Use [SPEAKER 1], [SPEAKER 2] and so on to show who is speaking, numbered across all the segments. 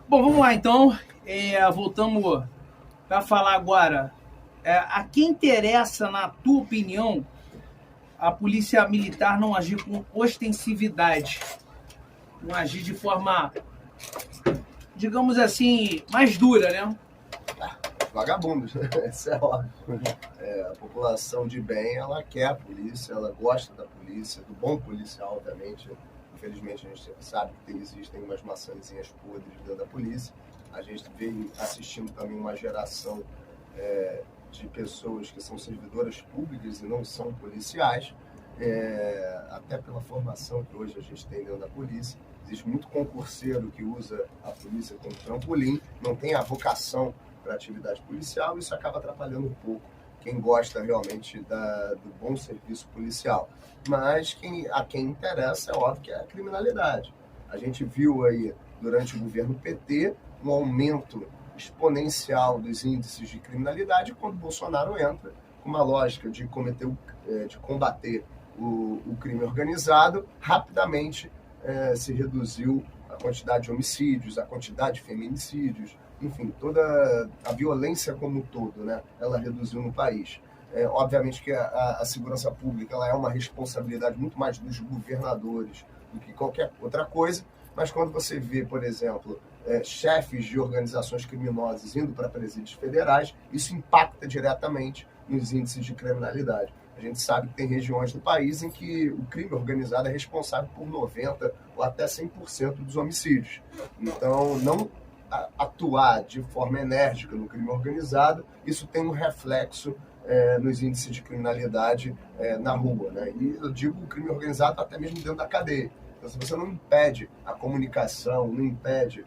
[SPEAKER 1] Bom, vamos lá então. Voltamos para falar agora. A quem interessa, na tua opinião, a polícia militar não agir com ostensividade, não agir de forma, digamos assim, mais dura, né?
[SPEAKER 2] Vagabundos, isso é óbvio. A população de bem, ela quer a polícia, ela gosta da polícia, do bom policial, obviamente. Infelizmente, a gente sabe que existem umas maçãzinhas podres dentro da polícia. A gente vem assistindo também uma geração de pessoas que são servidoras públicas e não são policiais, até pela formação que hoje a gente tem dentro da polícia. Existe muito concurseiro que usa a polícia como trampolim, não tem a vocação para a atividade policial, isso acaba atrapalhando um pouco quem gosta realmente do bom serviço policial. Mas a quem interessa, é óbvio que é a criminalidade. A gente viu aí, durante o governo PT, um aumento exponencial dos índices de criminalidade quando Bolsonaro entra com uma lógica de combater o crime organizado. Rapidamente se reduziu a quantidade de homicídios, a quantidade de feminicídios, enfim, toda a violência como um todo, né? Ela reduziu no país. Obviamente que a segurança pública ela é uma responsabilidade muito mais dos governadores do que qualquer outra coisa, mas quando você vê, por exemplo, chefes de organizações criminosas indo para presídios federais, isso impacta diretamente nos índices de criminalidade. A gente sabe que tem regiões do país em que o crime organizado é responsável por 90% ou até 100% dos homicídios. Então, não atuar de forma enérgica no crime organizado, isso tem um reflexo nos índices de criminalidade na rua, né? E eu digo o crime organizado até mesmo dentro da cadeia. Então, se você não impede a comunicação, não impede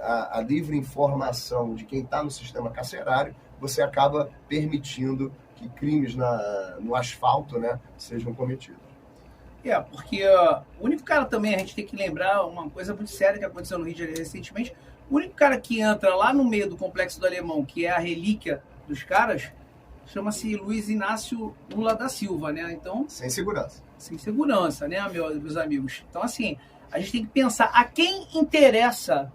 [SPEAKER 2] a livre informação de quem está no sistema carcerário, você acaba permitindo que crimes no asfalto, né, sejam cometidos.
[SPEAKER 1] Porque o único cara também, a gente tem que lembrar uma coisa muito séria que aconteceu no Rio de Janeiro recentemente. O único cara que entra lá no meio do Complexo do Alemão, que é a relíquia dos caras, chama-se Luiz Inácio Lula da Silva, né? Então,
[SPEAKER 2] sem segurança.
[SPEAKER 1] Sem segurança, né, meus amigos? Então, assim, a gente tem que pensar a quem interessa,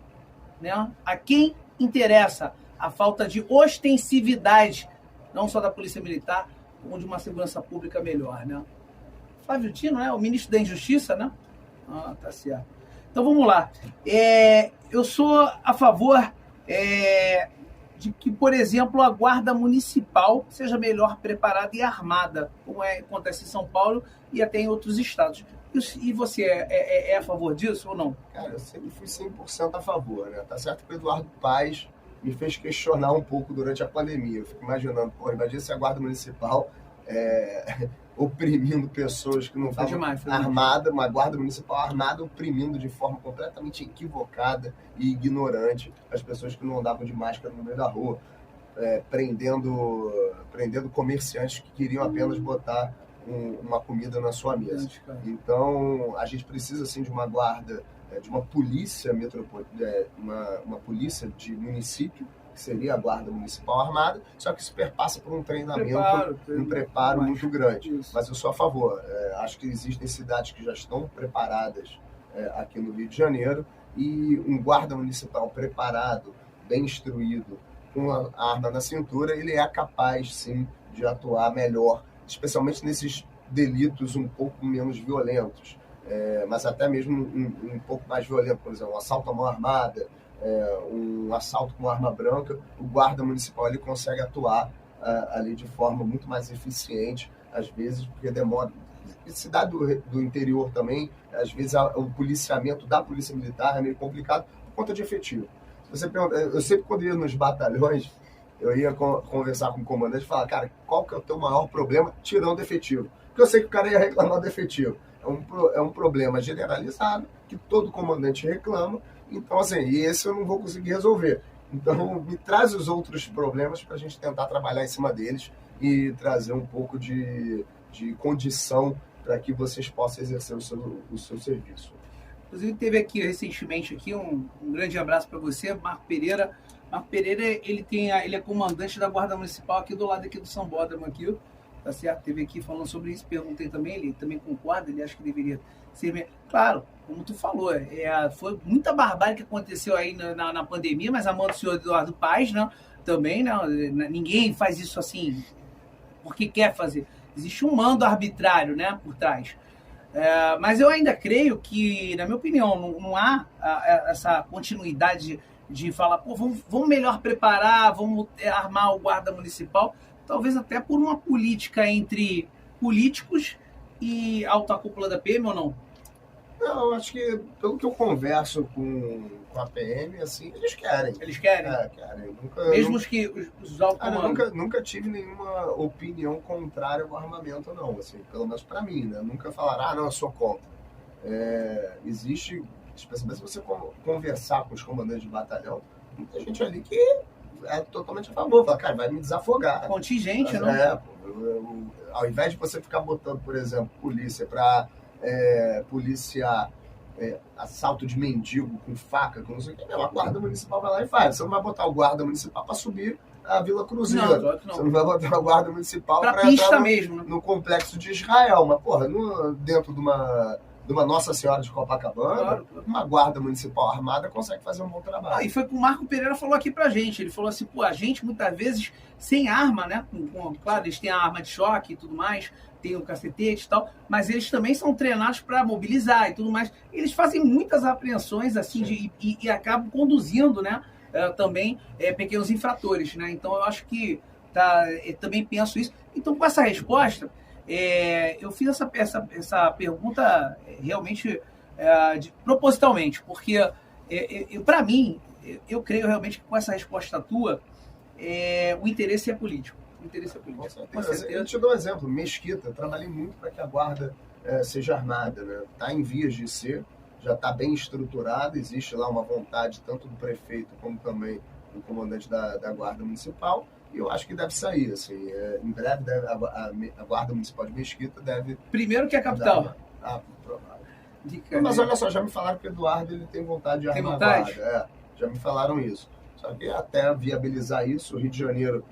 [SPEAKER 1] né? A quem interessa a falta de ostensividade, não só da Polícia Militar, como de uma segurança pública melhor, né? Flávio Dino, né? O ministro da Injustiça, né? Tá certo. Então vamos lá. Eu sou a favor de que, por exemplo, a Guarda Municipal seja melhor preparada e armada, como acontece em São Paulo e até em outros estados. E você é a favor disso ou não?
[SPEAKER 2] Cara, eu sempre fui 100% a favor, né? Tá certo que o Eduardo Paes me fez questionar um pouco durante a pandemia. Eu fico imaginando, imagina se a Guarda Municipal oprimindo pessoas que não estavam armadas, uma guarda municipal armada oprimindo de forma completamente equivocada e ignorante as pessoas que não andavam de máscara no meio da rua, prendendo comerciantes que queriam apenas botar uma comida na sua mesa. Então, a gente precisa, sim, de uma guarda, de uma polícia metropolitana, uma polícia de município, que seria a Guarda Municipal Armada, só que isso perpassa por um treinamento, um preparo muito grande. Isso. Mas eu sou a favor. Acho que existem cidades que já estão preparadas aqui no Rio de Janeiro, e um guarda municipal preparado, bem instruído, com a arma na cintura, ele é capaz, sim, de atuar melhor, especialmente nesses delitos um pouco menos violentos, mas até mesmo um pouco mais violento, por exemplo, um assalto à mão armada, um assalto com arma branca. O guarda municipal ele consegue atuar ali de forma muito mais eficiente, às vezes, porque demora. Cidade do interior também, às vezes o policiamento da polícia militar é meio complicado por conta de efetivo. Eu sempre, quando ia nos batalhões, eu ia conversar com o comandante e falar, cara, qual que é o teu maior problema tirando efetivo? Porque eu sei que o cara ia reclamar do efetivo. É um problema generalizado que todo comandante reclama. Então, assim, e esse eu não vou conseguir resolver. Então, me traz os outros problemas para a gente tentar trabalhar em cima deles e trazer um pouco de condição para que vocês possam exercer o seu serviço.
[SPEAKER 1] Inclusive, teve aqui recentemente um grande abraço para você, Marco Pereira. Marco Pereira, ele é comandante da Guarda Municipal aqui do lado aqui do São Bódromo aqui, tá certo? Teve aqui falando sobre isso, perguntei também, ele também concorda, ele acha que deveria ser... Claro, como tu falou, foi muita barbárie que aconteceu aí na pandemia, mas a mão do senhor Eduardo Paes, né, também, né, ninguém faz isso assim porque quer fazer. Existe um mando arbitrário, né, por trás. Mas eu ainda creio que, na minha opinião, não há essa continuidade de falar, pô, vamos melhor preparar, vamos armar o guarda municipal, talvez até por uma política entre políticos e alta cúpula da PM, ou não?
[SPEAKER 2] Não, acho que pelo que eu converso com a PM, assim, eles querem.
[SPEAKER 1] Eles querem?
[SPEAKER 2] Querem.
[SPEAKER 1] Mesmo que os altos comandos...
[SPEAKER 2] Nunca tive nenhuma opinião contrária ao armamento, não. Assim, pelo menos para mim, né? Nunca falaram, não, eu sou contra. Existe, especialmente se você conversar com os comandantes de batalhão, muita gente ali que é totalmente a favor. Fala, cara, vai me desafogar.
[SPEAKER 1] Contingente, não?
[SPEAKER 2] Ao invés de você ficar botando, por exemplo, polícia para policiar assalto de mendigo com faca, com não sei o que, a guarda municipal vai lá e faz. Você não vai botar o guarda municipal para subir a Vila Cruzeiro.
[SPEAKER 1] Não, claro que não.
[SPEAKER 2] Você não vai botar o guarda municipal
[SPEAKER 1] para
[SPEAKER 2] entrar
[SPEAKER 1] mesmo,
[SPEAKER 2] no complexo de Israel. Mas, porra, dentro de uma Nossa Senhora de Copacabana, claro. Uma guarda municipal armada consegue fazer um bom trabalho.
[SPEAKER 1] E foi o que o Marco Pereira falou aqui pra gente. Ele falou assim, pô, a gente muitas vezes sem arma, né? Claro, eles têm a arma de choque e tudo mais, tem o cacetete e tal, mas eles também são treinados para mobilizar e tudo mais. Eles fazem muitas apreensões assim e acabam conduzindo, né? Também pequenos infratores, né? Então eu acho que eu também penso isso. Então com essa resposta, eu fiz essa pergunta realmente propositalmente, porque para mim, eu creio realmente que com essa resposta tua, o interesse é político.
[SPEAKER 2] Com certeza. Eu te dou um exemplo. Mesquita, trabalhei muito para que a guarda seja armada, né? Está em vias de ser, já está bem estruturada, existe lá uma vontade tanto do prefeito como também do comandante da guarda municipal, e eu acho que deve sair, assim, em breve a guarda municipal de Mesquita deve...
[SPEAKER 1] Primeiro que a capital.
[SPEAKER 2] Provável. Mas olha só, já me falaram que o Eduardo ele tem vontade de armar a guarda. Já me falaram isso. Só que até viabilizar isso, o Rio de Janeiro,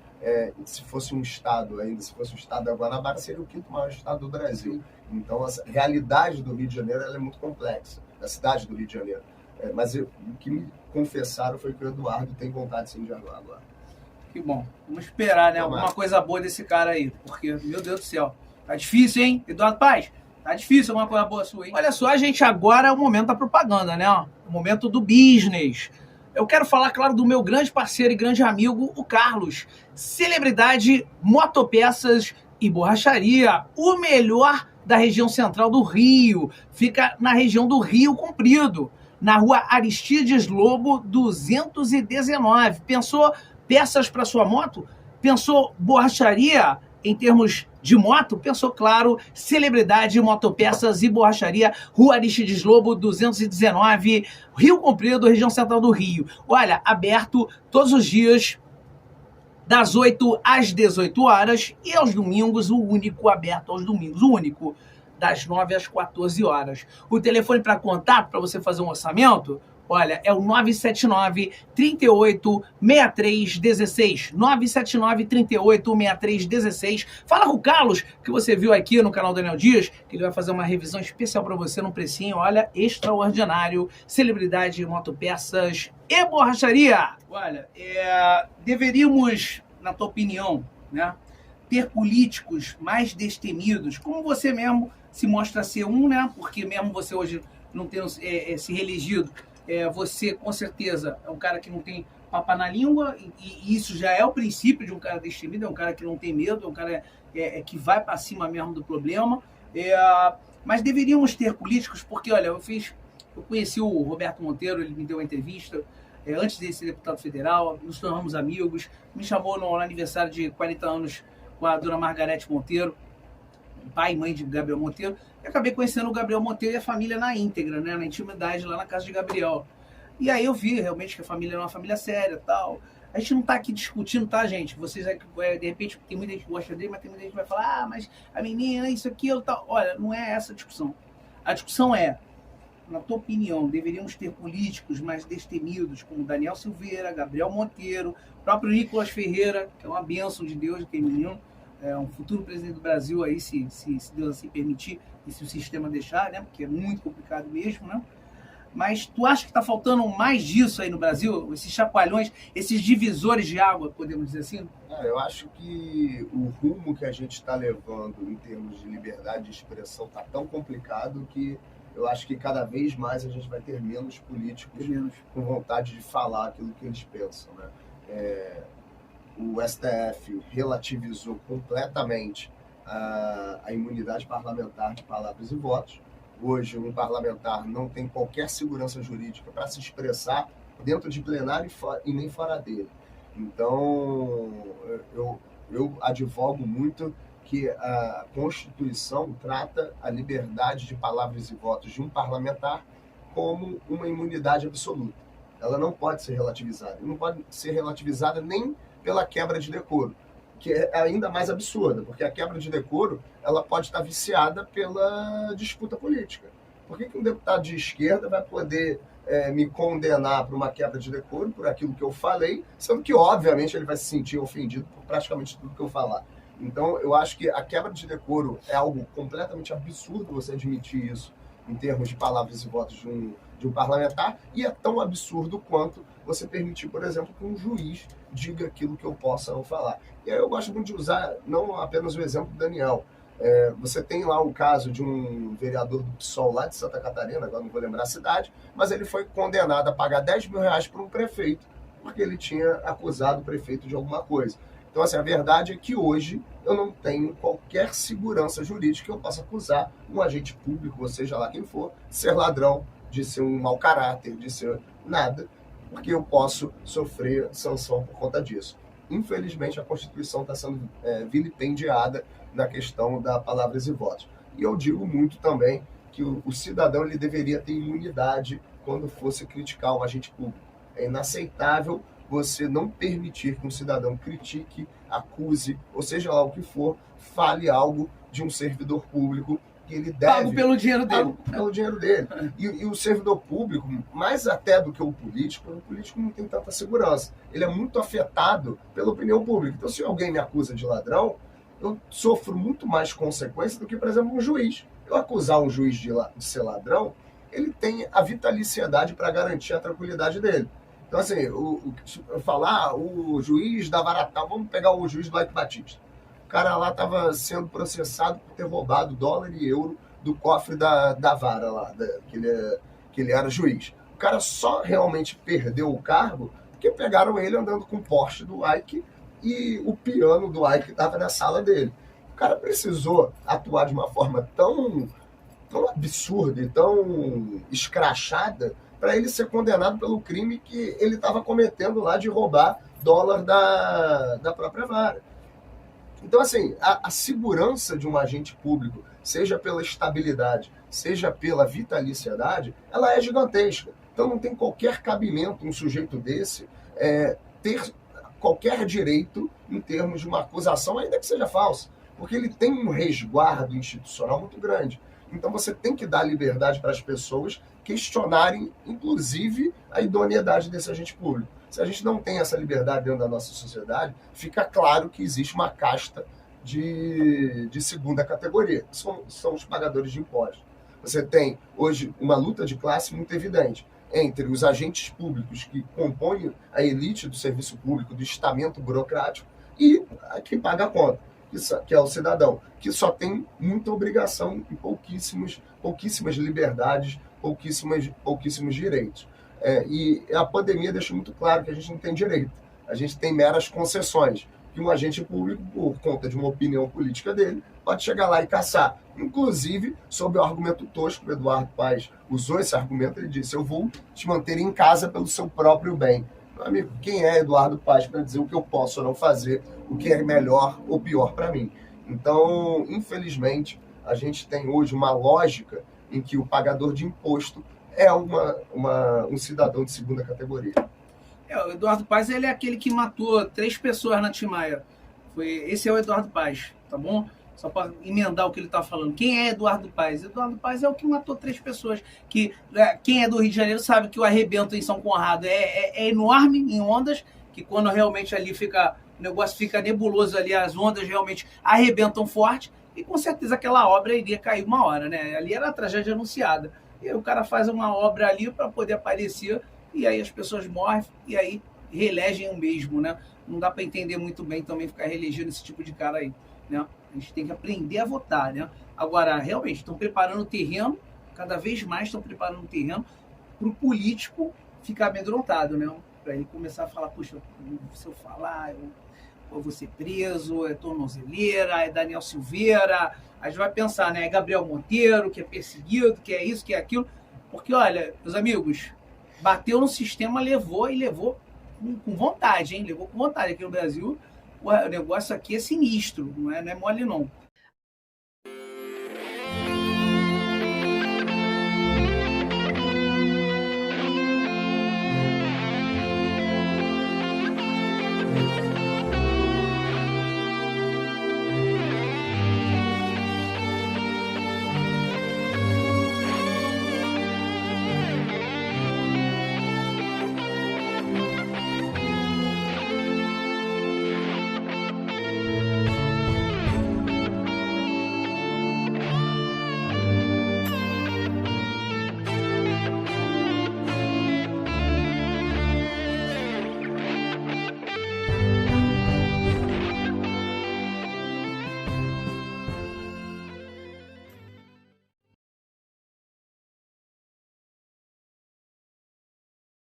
[SPEAKER 2] se fosse um estado ainda, se fosse o estado da Guanabara, seria o 5º maior estado do Brasil. Então, a realidade do Rio de Janeiro ela é muito complexa, da cidade do Rio de Janeiro. Mas o que me confessaram foi que o Eduardo tem vontade sim de armar agora.
[SPEAKER 1] Que bom. Vamos esperar, né? Alguma coisa boa desse cara aí. Porque, meu Deus do céu, tá difícil, hein? Eduardo Paes, tá difícil alguma coisa boa sua, hein? Olha só, a gente agora é o momento da propaganda, né? O momento do business. Eu quero falar, claro, do meu grande parceiro e grande amigo, o Carlos. Celebridade, motopeças e borracharia. O melhor da região central do Rio. Fica na região do Rio Comprido, na rua Aristides Lobo, 219. Pensou peças para sua moto? Pensou borracharia em termos de moto? Pensou, claro, celebridade, motopeças e borracharia, rua Aristides Lobo, 219, Rio Comprido, região central do Rio. Olha, aberto todos os dias, das 8 às 18 horas, e aos domingos, o único aberto aos domingos, o único, das 9 às 14 horas. O telefone para contato, para você fazer um orçamento, olha, é o 979-38-6316. 979-38-6316. Fala com o Carlos, que você viu aqui no canal Daniel Dias, que ele vai fazer uma revisão especial para você num precinho, olha, extraordinário. Celebridade, motopeças e borracharia. Olha, deveríamos, na tua opinião, né, ter políticos mais destemidos, como você mesmo se mostra ser um, né, porque mesmo você hoje não tendo se reelegido, você, com certeza, é um cara que não tem papa na língua, e isso já é o princípio de um cara destemido, é um cara que não tem medo, é um cara que vai para cima mesmo do problema. Mas deveríamos ter políticos, porque, olha, eu conheci o Roberto Monteiro, ele me deu uma entrevista, antes de ser deputado federal, nos tornamos amigos, me chamou no aniversário de 40 anos com a dona Margarete Monteiro, pai e mãe de Gabriel Monteiro, e acabei conhecendo o Gabriel Monteiro e a família na íntegra, né, na intimidade, lá na casa de Gabriel. E aí eu vi realmente que a família era uma família séria e tal. A gente não tá aqui discutindo, tá, gente? Vocês, de repente, tem muita gente que gosta dele, mas tem muita gente que vai falar, mas a menina, isso, aquilo, tal. Olha, não é essa a discussão. A discussão é, na tua opinião, deveríamos ter políticos mais destemidos, como Daniel Silveira, Gabriel Monteiro, o próprio Nicolas Ferreira, que é uma bênção de Deus, aquele menino, um futuro presidente do Brasil aí, se Deus assim permitir, e se o sistema deixar, né? Porque é muito complicado mesmo, né? Mas tu acha que está faltando mais disso aí no Brasil? Esses chacoalhões, esses divisores de água, podemos dizer assim?
[SPEAKER 2] Eu acho que o rumo que a gente está levando em termos de liberdade de expressão está tão complicado que eu acho que cada vez mais a gente vai ter menos políticos com vontade de falar aquilo que eles pensam, né? O STF relativizou completamente a imunidade parlamentar de palavras e votos. Hoje, um parlamentar não tem qualquer segurança jurídica para se expressar dentro de plenário e nem fora dele. Então, eu advogo muito que a Constituição trata a liberdade de palavras e votos de um parlamentar como uma imunidade absoluta. Ela não pode ser relativizada. Não pode ser relativizada nem pela quebra de decoro, que é ainda mais absurda, porque a quebra de decoro ela pode estar viciada pela disputa política. Por que um deputado de esquerda vai poder me condenar por uma quebra de decoro, por aquilo que eu falei, sendo que, obviamente, ele vai se sentir ofendido por praticamente tudo que eu falar? Então, eu acho que a quebra de decoro é algo completamente absurdo você admitir isso em termos de palavras e votos de um parlamentar, e é tão absurdo quanto você permitir, por exemplo, que um juiz diga aquilo que eu possa não falar. E aí eu gosto muito de usar não apenas o exemplo do Daniel. Você tem lá o caso de um vereador do PSOL lá de Santa Catarina, agora não vou lembrar a cidade, mas ele foi condenado a pagar R$10 mil por um prefeito, porque ele tinha acusado o prefeito de alguma coisa. Então, assim, a verdade é que hoje eu não tenho qualquer segurança jurídica que eu possa acusar um agente público, ou seja lá quem for, de ser ladrão, de ser um mau caráter, de ser nada, porque eu posso sofrer sanção por conta disso. Infelizmente, a Constituição está sendo vilipendiada na questão da palavras e votos. E eu digo muito também que o cidadão ele deveria ter imunidade quando fosse criticar um agente público. É inaceitável você não permitir que um cidadão critique, acuse, ou seja lá o que for, fale algo de um servidor público que ele deve...
[SPEAKER 1] Pago pelo dinheiro dele.
[SPEAKER 2] Pelo dinheiro dele. E o servidor público, mais até do que o político não tem tanta segurança. Ele é muito afetado pela opinião pública. Então, se alguém me acusa de ladrão, eu sofro muito mais consequências do que, por exemplo, um juiz. Eu acusar um juiz de ser ladrão, ele tem a vitaliciedade para garantir a tranquilidade dele. Então, assim, eu falar o juiz da Vara Tal, vamos pegar o juiz do Ike Batista. O cara lá estava sendo processado por ter roubado dólar e euro do cofre da vara lá, que ele era juiz. O cara só realmente perdeu o cargo porque pegaram ele andando com o Porsche do Ike e o piano do Ike estava na sala dele. O cara precisou atuar de uma forma tão absurda e tão escrachada para ele ser condenado pelo crime que ele estava cometendo lá de roubar dólar da própria vara. Então, assim, a segurança de um agente público, seja pela estabilidade, seja pela vitaliciedade, ela é gigantesca. Então, não tem qualquer cabimento um sujeito desse ter qualquer direito em termos de uma acusação, ainda que seja falsa, porque ele tem um resguardo institucional muito grande. Então, você tem que dar liberdade para as pessoas questionarem, inclusive, a idoneidade desse agente público. Se a gente não tem essa liberdade dentro da nossa sociedade, fica claro que existe uma casta de segunda categoria, que são os pagadores de impostos. Você tem, hoje, uma luta de classe muito evidente entre os agentes públicos que compõem a elite do serviço público, do estamento burocrático, e quem paga a conta, que é o cidadão, que só tem muita obrigação e pouquíssimas liberdades, pouquíssimos direitos. E a pandemia deixou muito claro que a gente não tem direito. A gente tem meras concessões, que um agente público, por conta de uma opinião política dele, pode chegar lá e caçar. Inclusive, sob o argumento tosco, o Eduardo Paes usou esse argumento, ele disse: eu vou te manter em casa pelo seu próprio bem. Meu amigo, quem é Eduardo Paes para dizer o que eu posso ou não fazer, o que é melhor ou pior para mim? Então, infelizmente, a gente tem hoje uma lógica em que o pagador de imposto é um cidadão de segunda categoria.
[SPEAKER 1] O Eduardo Paes, ele é aquele que matou 3 pessoas na Tim Maia. Esse é o Eduardo Paes, tá bom? Só para emendar o que ele está falando. Quem é Eduardo Paes? Eduardo Paes é o que matou 3 pessoas. Quem é do Rio de Janeiro sabe que o arrebento em São Conrado é enorme, em ondas, que quando realmente ali o negócio fica nebuloso ali, as ondas realmente arrebentam forte, e com certeza aquela obra iria cair uma hora, né? Ali era a tragédia anunciada. E aí o cara faz uma obra ali para poder aparecer, e aí as pessoas morrem, e aí reelegem o mesmo, né? Não dá para entender muito bem também ficar reelegendo esse tipo de cara aí, né? A gente tem que aprender a votar, né? Agora, realmente, estão preparando o terreno, cada vez mais estão preparando o terreno para o político ficar amedrontado, né? Para ele começar a falar, puxa, se eu falar, eu vou ser preso, é tornozeleira, é Daniel Silveira, a gente vai pensar, né? É Gabriel Monteiro, que é perseguido, que é isso, que é aquilo. Porque, olha, meus amigos, bateu no sistema, levou com vontade, hein? Levou com vontade aqui no Brasil. O negócio aqui é sinistro, não é mole não.